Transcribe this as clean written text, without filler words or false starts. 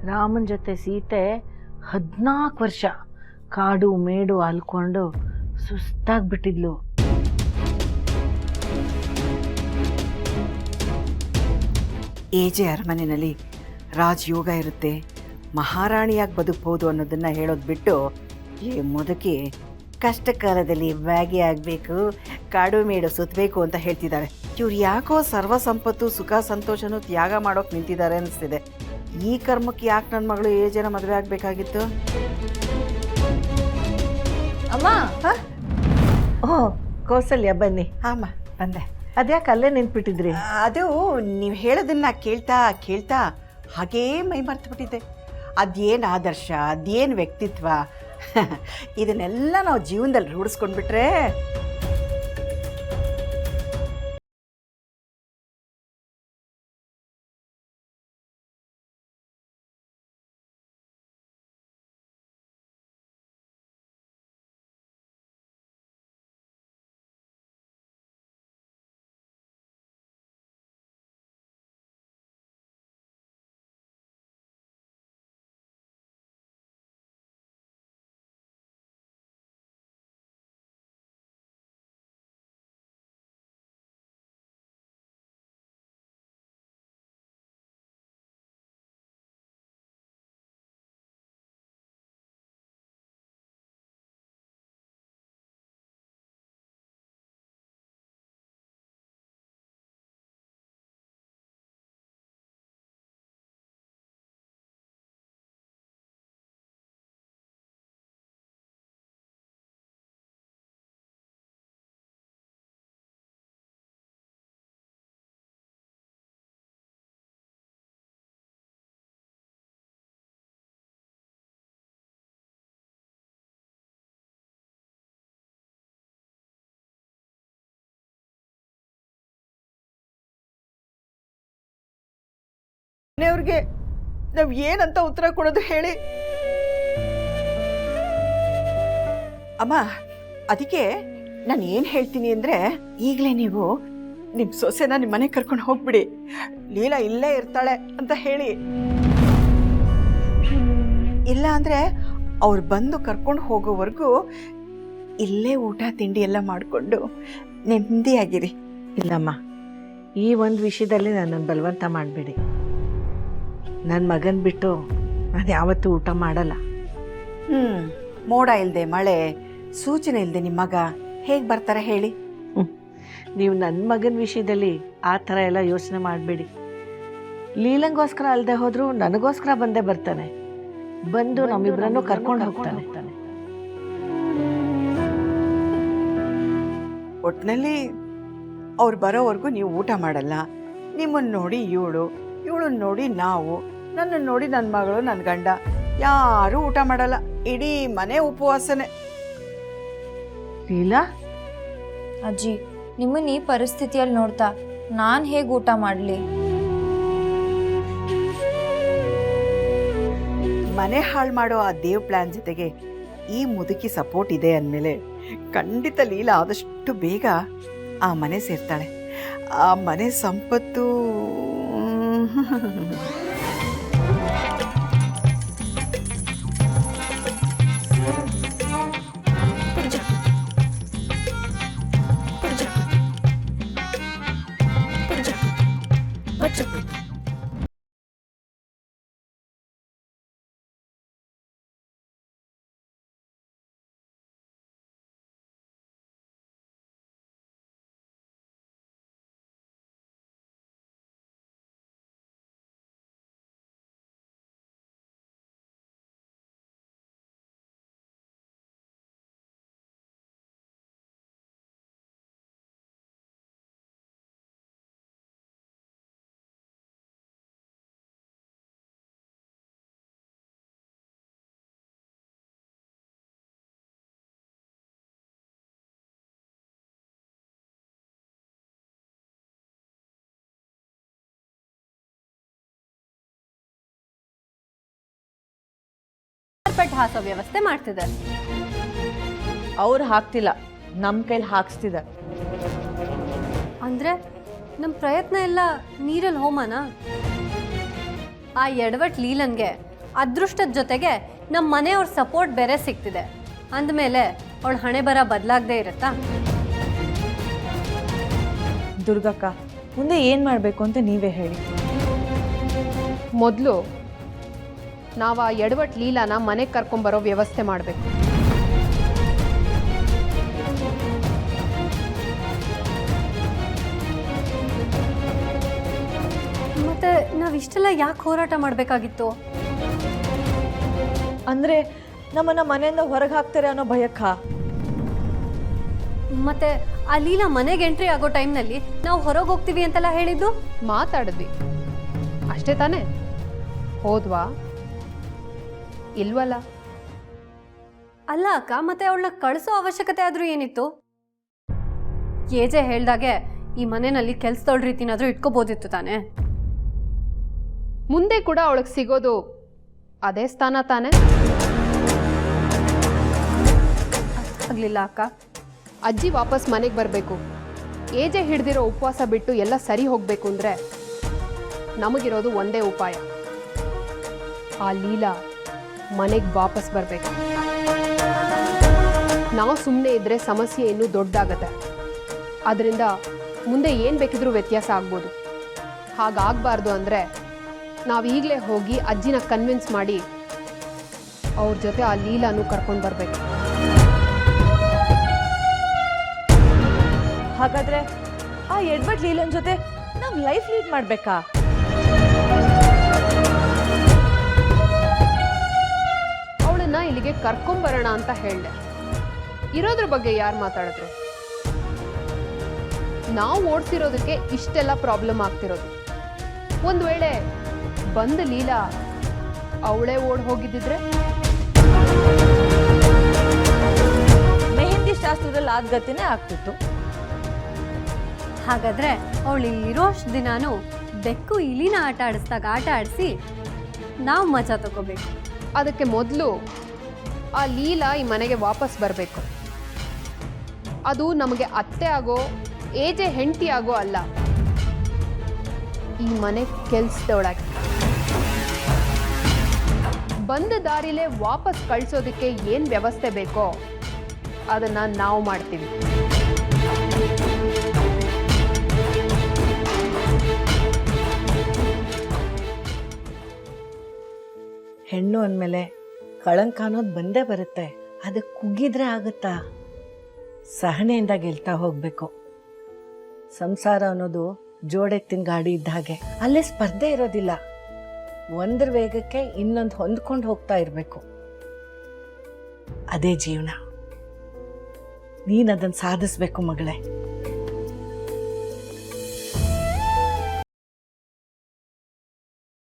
ರಾಮನ ಜೊತೆ ಸೀತೆ 14 ವರ್ಷ ಕಾಡು ಮೇಡು ಅಲ್ಕೊಂಡು ಸುಸ್ತಾಗ್ಬಿಟ್ಟಿದ್ಲು. ಏಜೆ ಅರಮನೆಯಲ್ಲಿ ರಾಜಯೋಗ ಇರುತ್ತೆ, ಮಹಾರಾಣಿಯಾಗಿ ಬದುಕ್ಬೋದು ಅನ್ನೋದನ್ನು ಹೇಳೋದು ಬಿಟ್ಟು ಈ ಮುದುಕಿ ಕಷ್ಟ ಕಾಲದಲ್ಲಿ ಭಾಗಿ ಆಗಬೇಕು, ಕಾಡು ಮೇಡು ಸುತ್ತಬೇಕು ಅಂತ ಹೇಳ್ತಿದ್ದಾರೆ. ಇವ್ರು ಯಾಕೋ ಸರ್ವ ಸಂಪತ್ತು ಸುಖ ಸಂತೋಷನೂ ತ್ಯಾಗ ಮಾಡೋಕೆ ನಿಂತಿದ್ದಾರೆ ಅನಿಸ್ತಿದೆ. ಈ ಕರ್ಮಕ್ಕೆ ಯಾಕೆ ನನ್ನ ಮಗಳು ಏಜನ ಮದುವೆ ಆಗಬೇಕಾಗಿತ್ತು? ಅಮ್ಮ, ಓ ಕೌಸಲ್ಯ ಬನ್ನಿ. ಹಾಂ ಬಂದೆ. ಅದ್ಯಾಕೆ ಅಲ್ಲೇ ನಿಂತ್ಬಿಟ್ಟಿದ್ರಿ? ಅದು ನೀವು ಹೇಳೋದನ್ನ ಕೇಳ್ತಾ ಕೇಳ್ತಾ ಹಾಗೇ ಮೈ ಮರ್ತುಬಿಟ್ಟಿದ್ದೆ. ಅದೇನು ಆದರ್ಶ, ಅದೇನು ವ್ಯಕ್ತಿತ್ವ, ಇದನ್ನೆಲ್ಲ ನಾವು ಜೀವನದಲ್ಲಿ ರೂಢಿಸ್ಕೊಂಡ್ಬಿಟ್ರೆ ಮನೆಯವ್ರಿಗೆ ನಾವು ಏನಂತ ಉತ್ತರ ಕೊಡೋದು ಹೇಳಿ? ಅಮ್ಮ, ಅದಕ್ಕೆ ನಾನು ಏನು ಹೇಳ್ತೀನಿ ಅಂದರೆ, ಈಗಲೇ ನೀವು ನಿಮ್ಮ ಸೊಸೆನ ನಿಮ್ಮ ಮನೆಗೆ ಕರ್ಕೊಂಡು ಹೋಗ್ಬಿಡಿ, ಲೀಲಾ ಇಲ್ಲೇ ಇರ್ತಾಳೆ ಅಂತ ಹೇಳಿ. ಇಲ್ಲ ಅಂದರೆ ಅವ್ರು ಬಂದು ಕರ್ಕೊಂಡು ಹೋಗೋವರೆಗೂ ಇಲ್ಲೇ ಊಟ ತಿಂಡಿ ಎಲ್ಲ ಮಾಡಿಕೊಂಡು ನೆಮ್ಮದಿಯಾಗಿರಿ. ಇಲ್ಲಮ್ಮ, ಈ ಒಂದು ವಿಷಯದಲ್ಲಿ ನನ್ನನ್ನು ಬಲವಂತ ಮಾಡಬೇಡಿ. ನನ್ನ ಮಗನ ಬಿಟ್ಟು ನಾನು ಯಾವತ್ತೂ ಊಟ ಮಾಡಲ್ಲ. ಮೋಡ ಇಲ್ಲದೆ ಮಳೆ, ಸೂಚನೆ ಇಲ್ಲದೆ ನಿಮ್ಮ ಮಗ ಹೇಗೆ ಬರ್ತಾರೆ ಹೇಳಿ? ನೀವು ನನ್ನ ಮಗನ ವಿಷಯದಲ್ಲಿ ಆ ಥರ ಎಲ್ಲ ಯೋಚನೆ ಮಾಡಬೇಡಿ. ಲೀಲಂಗೋಸ್ಕರ ಅಲ್ಲದೆ ಹೋದರೂ ನನಗೋಸ್ಕರ ಬಂದೇ ಬರ್ತಾನೆ, ಬಂದು ನಮ್ಮಿಬ್ಬರನ್ನು ಕರ್ಕೊಂಡು ಹೋಗ್ತಾನೆ. ಒಟ್ಟಿನಲ್ಲಿ ಅವ್ರು ಬರೋವರೆಗೂ ನೀವು ಊಟ ಮಾಡಲ್ಲ. ನಿಮ್ಮನ್ನು ನೋಡಿ ಇವಳನ್ನು ನೋಡಿ ನಾವು, ನನ್ನನ್ನು ನೋಡಿ ನನ್ನ ಮಗಳು, ನನ್ನ ಗಂಡ, ಯಾರೂ ಊಟ ಮಾಡಲ್ಲ. ಇಡೀ ಮನೆ ಉಪವಾಸನೆ. ಲೀಲಾ, ಅಜ್ಜಿ, ನಿಮ್ಮನ್ನ ಈ ಪರಿಸ್ಥಿತಿಯಲ್ಲಿ ನೋಡ್ತಾ ನಾನು ಹೇಗೆ ಊಟ ಮಾಡಲಿ? ಮನೆ ಹಾಳು ಮಾಡೋ ಆ ದೇವ್ ಪ್ಲಾನ್ ಜೊತೆಗೆ ಈ ಮುದುಕಿ ಸಪೋರ್ಟ್ ಇದೆ ಅಂದಮೇಲೆ ಖಂಡಿತ ಲೀಲಾ ಆದಷ್ಟು ಬೇಗ ಆ ಮನೆ ಸೇರ್ತಾಳೆ. ಆ ಮನೆ ಸಂಪತ್ತು ಹಾಸೋ ವ್ಯವಸ್ಥೆ ಮಾಡ್ತಿದ್ದಾರೆ. ಅವ್ರು ಹಾಕ್ತಿಲ್ಲ, ನಮ್ಮ ಕೈಲಿ ಹಾಕ್ಸ್ತಿದ್ದಾರೆ. ಅಂದ್ರೆ ನಮ್ಮ ಪ್ರಯತ್ನ ಎಲ್ಲ ನೀರಲ್ಲಿ ಹೋಮನಾ? ಆ ಎಡವಟ್ ಲೀಲನ್ಗೆ ಅದೃಷ್ಟದ ಜೊತೆಗೆ ನಮ್ಮ ಮನೆಯವ್ರ ಸಪೋರ್ಟ್ ಬೇರೆ ಸಿಗ್ತಿದೆ ಅಂದಮೇಲೆ ಅವಳ ಹಣೆ ಬರ ಬದಲಾಗದೇ ಇರುತ್ತಾ? ದುರ್ಗಕ್ಕ, ಮುಂದೆ ಏನು ಮಾಡಬೇಕು ಅಂತ ನೀವೇ ಹೇಳಿ. ಮೊದಲು ನಾವು ಆ ಎಡವಟ್ ಲೀಲಾನ ಮನೆಗೆ ಕರ್ಕೊಂಬರೋ ವ್ಯವಸ್ಥೆ ಮಾಡಬೇಕು. ಮತ್ತೆ ನಾವಿಷ್ಟೆಲ್ಲ ಯಾಕೆ ಹೋರಾಟ ಮಾಡಬೇಕಾಗಿತ್ತು? ಅಂದರೆ ನಮ್ಮನ್ನು ಮನೆಯಿಂದ ಹೊರಗೆ ಹಾಕ್ತಾರೆ ಅನ್ನೋ ಭಯಕ್ಕ. ಮತ್ತೆ ಆ ಲೀಲಾ ಮನೆಗೆ ಎಂಟ್ರಿ ಆಗೋ ಟೈಮ್ನಲ್ಲಿ ನಾವು ಹೊರಗೆ ಹೋಗ್ತೀವಿ ಅಂತೆಲ್ಲ ಹೇಳಿದ್ದು? ಮಾತಾಡಿದ್ವಿ ಅಷ್ಟೇ ತಾನೇ, ಹೋದ್ವಾ ಇಲ್ವಲ್ಲ? ಅಲ್ಲ ಅಕ್ಕ, ಮತ್ತೆ ಅವಳನ್ನ ಕಳಿಸೋ ಅವಶ್ಯಕತೆ ಆದರೂ ಏನಿತ್ತು? ಏಜೆ ಹೇಳ್ದಾಗೆ ಈ ಮನೆಯಲ್ಲಿ ಕೆಲ್ಸದವಳ ರೀತಿನಾದ್ರೂ ಇಟ್ಕೋಬೋದಿತ್ತು ತಾನೆ. ಮುಂದೆ ಕೂಡ ಅವಳಿಗೆ ಸಿಗೋದು ಅದೇ ಸ್ಥಾನ ತಾನೆ. ಆಗ್ಲಿಲ್ಲ ಅಕ್ಕ. ಅಜ್ಜಿ ವಾಪಸ್ ಮನೆಗೆ ಬರಬೇಕು, ಏಜೆ ಹಿಡ್ದಿರೋ ಉಪವಾಸ ಬಿಟ್ಟು ಎಲ್ಲ ಸರಿ ಹೋಗಬೇಕು ಅಂದರೆ ನಮಗಿರೋದು ಒಂದೇ ಉಪಾಯ, ಆ ಲೀಲಾ ಮನೆಗೆ ವಾಪಸ್ ಬರಬೇಕು. ನಾವು ಸುಮ್ಮನೆ ಇದ್ದರೆ ಸಮಸ್ಯೆ ಇನ್ನೂ ದೊಡ್ಡದಾಗತ್ತೆ. ಅದರಿಂದ ಮುಂದೆ ಏನು ಬೇಕಿದ್ರೂ ವ್ಯತ್ಯಾಸ ಆಗ್ಬೋದು. ಹಾಗಾಗಬಾರ್ದು ಅಂದರೆ ನಾವು ಈಗಲೇ ಹೋಗಿ ಅಜ್ಜಿನ ಕನ್ವಿನ್ಸ್ ಮಾಡಿ ಅವ್ರ ಜೊತೆ ಆ ಲೀಲಾನು ಕರ್ಕೊಂಡು ಬರಬೇಕು. ಹಾಗಾದ್ರೆ ಆ ಎಡ್ವರ್ಡ್ ಲೀಲನ್ ಜೊತೆ ನಾವು ಲೈಫ್ ಲೀಡ್ ಮಾಡಬೇಕಾ? ಅವಳನ್ನ ಇಲ್ಲಿಗೆ ಕರ್ಕೊಂಬರೋಣ ಅಂತ ಹೇಳಿದೆ. ಇರೋದ್ರ ಬಗ್ಗೆ ಯಾರು ಮಾತಾಡಿದ್ರು? ನಾವು ಓಡಿಸಿರೋದಕ್ಕೆ ಇಷ್ಟೆಲ್ಲ ಪ್ರಾಬ್ಲಮ್ ಆಗ್ತಿರೋದು. ಒಂದು ವೇಳೆ ಬಂದ ಲೀಲಾ ಅವಳೇ ಓಡ್ ಹೋಗಿದ್ದಿದ್ರೆ? ಮೆಹಂದಿ ಶಾಸ್ತ್ರದಲ್ಲಿ ಆದ ಗತಿನೇ ಆಗ್ತಿತ್ತು. ಹಾಗಾದ್ರೆ ಅವಳು ಇಲ್ಲಿರೋಷ್ಟು ದಿನಾನು ಬೆಕ್ಕು ಇಲಿನ ಆಟ ಆಡಿಸ್ದಾಗ ಆಟ ಆಡಿಸಿ ನಾವು ಮಜಾ ತಗೋಬೇಕು. ಅದಕ್ಕೆ ಮೊದಲು ಆ ಲೀಲಾ ಈ ಮನೆಗೆ ವಾಪಸ್ ಬರಬೇಕು. ಅದು ನಮಗೆ ಅತ್ತೆ ಆಗೋ ಏಜೆ ಹೆಂಡತಿ ಆಗೋ ಅಲ್ಲ, ಈ ಮನೆ ಕೆಲ್ಸದೊಳಗೆ. ಬಂದ ದಾರಿಲೇ ವಾಪಸ್ ಕಳಿಸೋದಕ್ಕೆ ಏನು ವ್ಯವಸ್ಥೆ ಬೇಕೋ ಅದನ್ನು ನಾವು ಮಾಡ್ತೀವಿ. ಹೆಣ್ಣು ಅಂದಮೇಲೆ ಕಳಂಕ ಅನ್ನೋದು ಬಂದೇ ಬರುತ್ತೆ. ಅದಕ್ಕೆ ಕುಗ್ಗಿದ್ರೆ ಆಗುತ್ತಾ? ಸಹನೆಯಿಂದ ಗೆಲ್ತಾ ಹೋಗಬೇಕು. ಸಂಸಾರ ಅನ್ನೋದು ಜೋಡೆತ್ತಿನ ಗಾಡಿ ಇದ್ದ ಹಾಗೆ, ಅಲ್ಲೇ ಸ್ಪರ್ಧೆ ಇರೋದಿಲ್ಲ. ಒಂದ್ರ ವೇಗಕ್ಕೆ ಇನ್ನೊಂದು ಹೊಂದ್ಕೊಂಡು ಹೋಗ್ತಾ ಇರಬೇಕು. ಅದೇ ಜೀವನ. ನೀನು ಅದನ್ನು ಸಾಧಿಸ್ಬೇಕು ಮಗಳೇ.